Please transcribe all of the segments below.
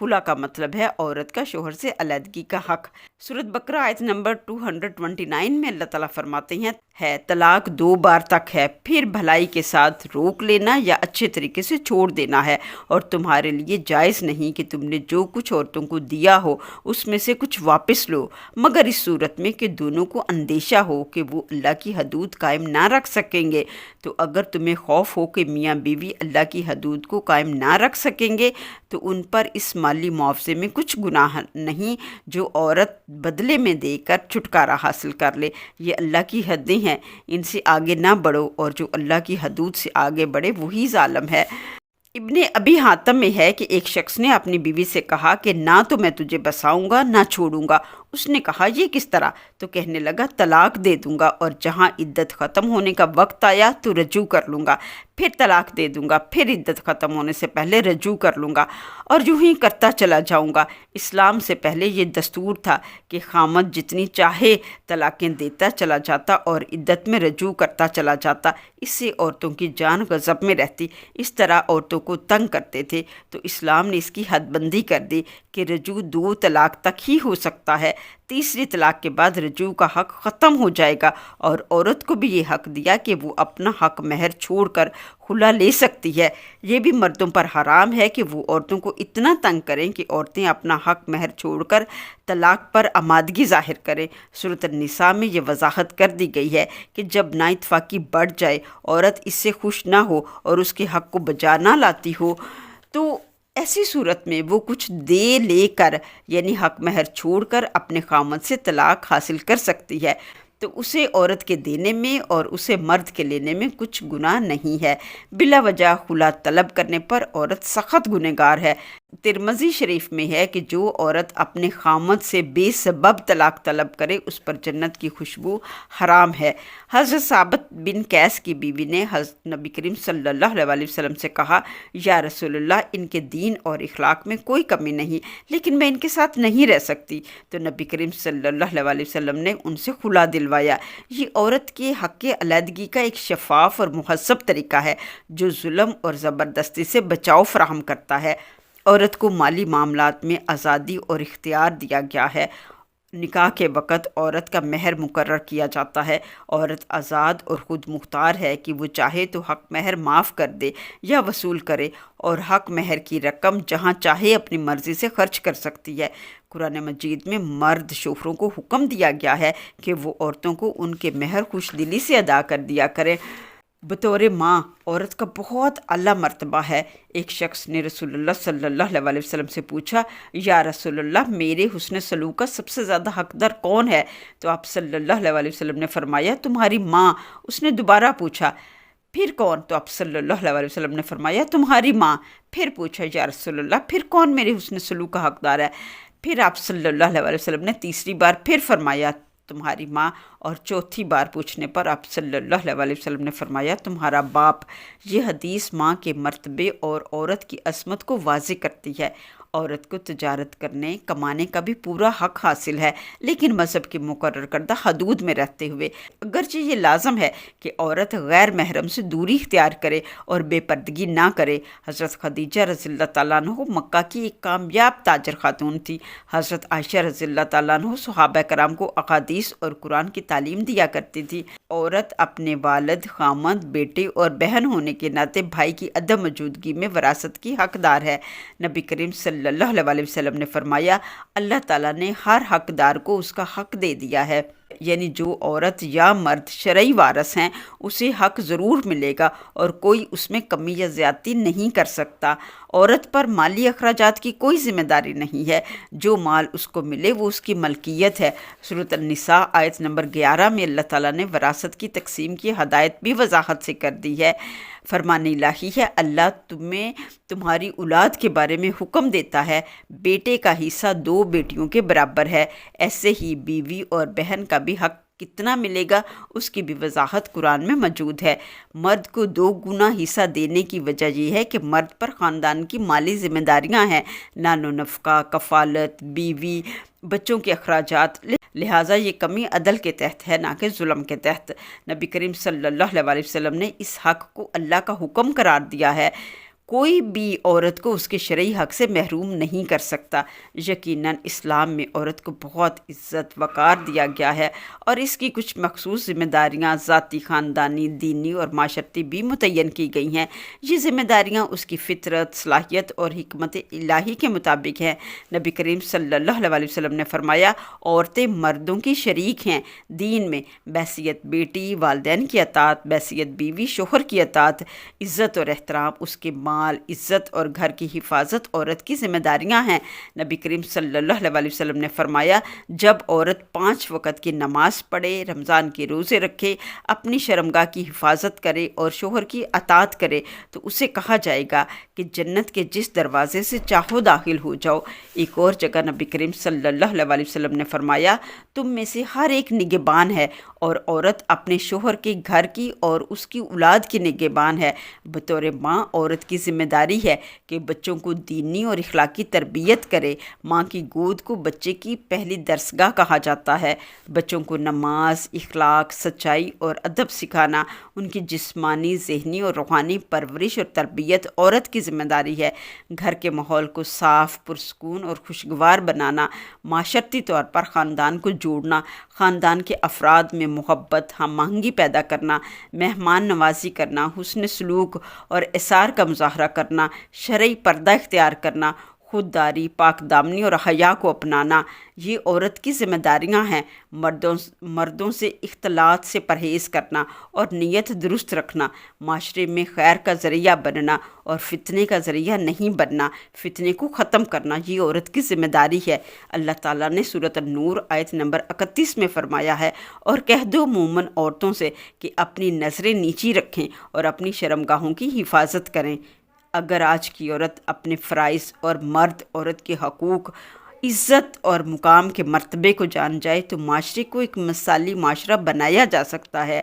خلا کا مطلب ہے عورت کا شوہر سے علیحدگی کا حق۔ سورۃ بقرہ آیت نمبر 229 میں اللہ تعالیٰ فرماتے ہیں طلاق 2 بار تک ہے، پھر بھلائی کے ساتھ روک لینا یا اچھے طریقے سے چھوڑ دینا ہے، اور تمہارے لیے جائز نہیں کہ تم نے جو کچھ عورتوں کو دیا ہو اس میں سے کچھ واپس لو، مگر اس صورت میں کہ دونوں کو اندیشہ ہو کہ وہ اللہ کی حدود قائم نہ رکھ سکیں گے۔ تو اگر تمہیں خوف ہو کہ میاں بیوی اللہ کی حدود کو قائم نہ رکھ سکیں گے تو ان پر اس مالی معاوضے میں کچھ گناہ نہیں جو عورت بدلے میں دے کر چھٹکارا حاصل کر لے۔ یہ اللہ کی حدیں ہیں، ان سے آگے نہ بڑھو، اور جو اللہ کی حدود سے آگے بڑھے وہی ظالم ہے۔ ابن ابی حاتم میں ہے کہ ایک شخص نے اپنی بیوی سے کہا کہ نہ تو میں تجھے بساؤں گا نہ چھوڑوں گا۔ اس نے کہا یہ کس طرح؟ تو کہنے لگا طلاق دے دوں گا، اور جہاں عدت ختم ہونے کا وقت آیا تو رجوع کر لوں گا، پھر طلاق دے دوں گا، پھر عدت ختم ہونے سے پہلے رجوع کر لوں گا، اور یوں ہی کرتا چلا جاؤں گا۔ اسلام سے پہلے یہ دستور تھا کہ خامد جتنی چاہے طلاقیں دیتا چلا جاتا اور عدت میں رجوع کرتا چلا جاتا۔ اس سے عورتوں کی جان غضب میں رہتی، اس طرح عورتوں کو تنگ کرتے تھے، تو اسلام نے اس کی حد بندی کر دی کہ رجوع 2 طلاق تک ہی ہو سکتا ہے، تیسری طلاق کے بعد رجوع کا حق ختم ہو جائے گا، اور عورت کو بھی یہ حق دیا کہ وہ اپنا حق مہر چھوڑ کر خلا لے سکتی ہے۔ یہ بھی مردوں پر حرام ہے کہ وہ عورتوں کو اتنا تنگ کریں کہ عورتیں اپنا حق مہر چھوڑ کر طلاق پر آمادگی ظاہر کریں۔ سورۃ النساء میں یہ وضاحت کر دی گئی ہے کہ جب نا اتفاقی بڑھ جائے، عورت اس سے خوش نہ ہو اور اس کے حق کو بجا نہ لاتی ہو، تو ایسی صورت میں وہ کچھ دے لے کر یعنی حق مہر چھوڑ کر اپنے خامد سے طلاق حاصل کر سکتی ہے، تو اسے عورت کے دینے میں اور اسے مرد کے لینے میں کچھ گناہ نہیں ہے۔ بلا وجہ خلا طلب کرنے پر عورت سخت گنہگار ہے۔ ترمذی شریف میں ہے کہ جو عورت اپنے خامد سے بے سبب طلاق طلب کرے اس پر جنت کی خوشبو حرام ہے۔ حضرت ثابت بن قیس کی بیوی نے حضرت نبی کریم صلی اللہ علیہ وسلم سے کہا یا رسول اللہ، ان کے دین اور اخلاق میں کوئی کمی نہیں، لیکن میں ان کے ساتھ نہیں رہ سکتی۔ تو نبی کریم صلی اللہ علیہ وسلم نے ان سے خلا دلوایا۔ یہ عورت کے حق کے علیحدگی کا ایک شفاف اور مہذب طریقہ ہے جو ظلم اور زبردستی سے بچاؤ فراہم کرتا ہے۔ عورت کو مالی معاملات میں آزادی اور اختیار دیا گیا ہے۔ نکاح کے وقت عورت کا مہر مقرر کیا جاتا ہے۔ عورت آزاد اور خود مختار ہے کہ وہ چاہے تو حق مہر معاف کر دے یا وصول کرے، اور حق مہر کی رقم جہاں چاہے اپنی مرضی سے خرچ کر سکتی ہے۔ قرآن مجید میں مرد شوہروں کو حکم دیا گیا ہے کہ وہ عورتوں کو ان کے مہر خوش دلی سے ادا کر دیا کریں۔ بطور ماں عورت کا بہت اعلیٰ مرتبہ ہے۔ ایک شخص نے رسول اللہ صلی اللہ علیہ وسلم سے پوچھا یا رسول اللہ، میرے حسن سلوک کا سب سے زیادہ حقدار کون ہے؟ تو آپ صلی اللہ علیہ وسلم نے فرمایا تمہاری ماں۔ اس نے دوبارہ پوچھا پھر کون؟ تو آپ صلی اللہ علیہ وسلم نے فرمایا تمہاری ماں۔ پھر پوچھا یا رسول اللہ پھر کون میرے حسن سلوک کا حقدار ہے؟ پھر آپ صلی اللہ علیہ وسلم نے تیسری بار پھر فرمایا تمہاری ماں، اور چوتھی بار پوچھنے پر آپ صلی اللہ علیہ وسلم نے فرمایا تمہارا باپ۔ یہ حدیث ماں کے مرتبے اور عورت کی عصمت کو واضح کرتی ہے۔ عورت کو تجارت کرنے کمانے کا بھی پورا حق حاصل ہے، لیکن مذہب کی مقرر کردہ حدود میں رہتے ہوئے۔ اگرچہ یہ لازم ہے کہ عورت غیر محرم سے دوری اختیار کرے اور بے پردگی نہ کرے۔ حضرت خدیجہ رضی اللہ تعالیٰ عنہ مکہ کی ایک کامیاب تاجر خاتون تھی۔ حضرت عائشہ رضی اللہ تعالیٰ عنہ صحابہ کرام کو احادیث اور قرآن کی تعلیم دیا کرتی تھی۔ عورت اپنے والد، خامند، بیٹے اور بہن ہونے کے ناطے بھائی کی عدم موجودگی میں وراثت کی حقدار ہے۔ نبی کریم صلی اللہ علیہ وسلم نے فرمایا اللہ تعالیٰ نے ہر حقدار کو اس کا حق دے دیا ہے، یعنی جو عورت یا مرد شرعی وارث ہیں اسے حق ضرور ملے گا اور کوئی اس میں کمی یا زیادتی نہیں کر سکتا۔ عورت پر مالی اخراجات کی کوئی ذمہ داری نہیں ہے، جو مال اس کو ملے وہ اس کی ملکیت ہے۔ سورۃ النساء آیت نمبر 11 میں اللہ تعالیٰ نے وراثت کی تقسیم کی ہدایت بھی وضاحت سے کر دی ہے۔ فرمان الہی ہے اللہ تمہیں تمہاری اولاد کے بارے میں حکم دیتا ہے، بیٹے کا حصہ 2 بیٹیوں کے برابر ہے، ایسے ہی بیوی اور بہن کا بھی حق کتنا ملے گا اس کی بھی وضاحت قرآن میں موجود ہے۔ مرد کو 2 گنا حصہ دینے کی وجہ یہ ہے کہ مرد پر خاندان کی مالی ذمہ داریاں ہیں، نان و نفقہ، کفالت، بیوی، بچوں کے اخراجات، لہٰذا یہ کمی عدل کے تحت ہے نہ کہ ظلم کے تحت۔ نبی کریم صلی اللہ علیہ وسلم نے اس حق کو اللہ کا حکم قرار دیا ہے۔ کوئی بھی عورت کو اس کے شرعی حق سے محروم نہیں کر سکتا۔ یقیناً اسلام میں عورت کو بہت عزت وقار دیا گیا ہے اور اس کی کچھ مخصوص ذمہ داریاں ذاتی، خاندانی، دینی اور معاشرتی بھی متعین کی گئی ہیں۔ یہ ذمہ داریاں اس کی فطرت، صلاحیت اور حکمت الہی کے مطابق ہیں۔ نبی کریم صلی اللہ علیہ وسلم نے فرمایا، عورتیں مردوں کی شریک ہیں دین میں، بحیثیت بیٹی والدین کی اطاعت، بحیثیت بیوی شوہر کی اطاعت، عزت اور احترام، اس کے مال، عزت اور گھر کی حفاظت عورت کی ذمہ داریاں ہیں۔ نبی کریم صلی اللہ علیہ وسلم نے فرمایا، جب عورت 5 وقت کی نماز پڑھے، رمضان کے روزے رکھے، اپنی شرمگاہ کی حفاظت کرے اور شوہر کی اطاعت کرے تو اسے کہا جائے گا کہ جنت کے جس دروازے سے چاہو داخل ہو جاؤ۔ ایک اور جگہ نبی کریم صلی اللہ علیہ وسلم نے فرمایا، تم میں سے ہر ایک نگہبان ہے اور عورت اپنے شوہر کے گھر کی اور اس کی اولاد کی نگہبان ہے۔ بطور ماں عورت کی ذمہ داری ہے کہ بچوں کو دینی اور اخلاقی تربیت کرے۔ ماں کی گود کو بچے کی پہلی درسگاہ کہا جاتا ہے۔ بچوں کو نماز، اخلاق، سچائی اور ادب سکھانا، ان کی جسمانی، ذہنی اور روحانی پرورش اور تربیت عورت کی ذمہ داری ہے۔ گھر کے ماحول کو صاف، پرسکون اور خوشگوار بنانا، معاشرتی طور پر خاندان کو جوڑنا، خاندان کے افراد میں محبت، ہم آہنگی پیدا کرنا، مہمان نوازی کرنا، حسن سلوک اور اثار کا مظاہرہ کرنا، شرعی پردہ اختیار کرنا، خودداری، پاک دامنی اور حیا کو اپنانا، یہ عورت کی ذمہ داریاں ہیں۔ مردوں سے اختلاط سے پرہیز کرنا اور نیت درست رکھنا، معاشرے میں خیر کا ذریعہ بننا اور فتنے کا ذریعہ نہیں بننا، فتنے کو ختم کرنا، یہ عورت کی ذمہ داری ہے۔ اللہ تعالیٰ نے سورۃ النور آیت نمبر 31 میں فرمایا ہے، اور کہہ دو مومن عورتوں سے کہ اپنی نظریں نیچی رکھیں اور اپنی شرمگاہوں کی حفاظت کریں۔ اگر آج کی عورت اپنے فرائض اور مرد عورت کے حقوق، عزت اور مقام کے مرتبے کو جان جائے تو معاشرے کو ایک مثالی معاشرہ بنایا جا سکتا ہے۔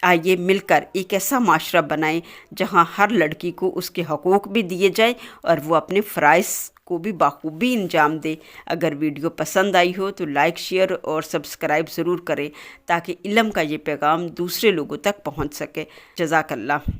آئیے مل کر ایک ایسا معاشرہ بنائیں جہاں ہر لڑکی کو اس کے حقوق بھی دیے جائیں اور وہ اپنے فرائض کو بھی بخوبی انجام دے۔ اگر ویڈیو پسند آئی ہو تو لائک، شیئر اور سبسکرائب ضرور کریں تاکہ علم کا یہ پیغام دوسرے لوگوں تک پہنچ سکے۔ جزاک اللہ۔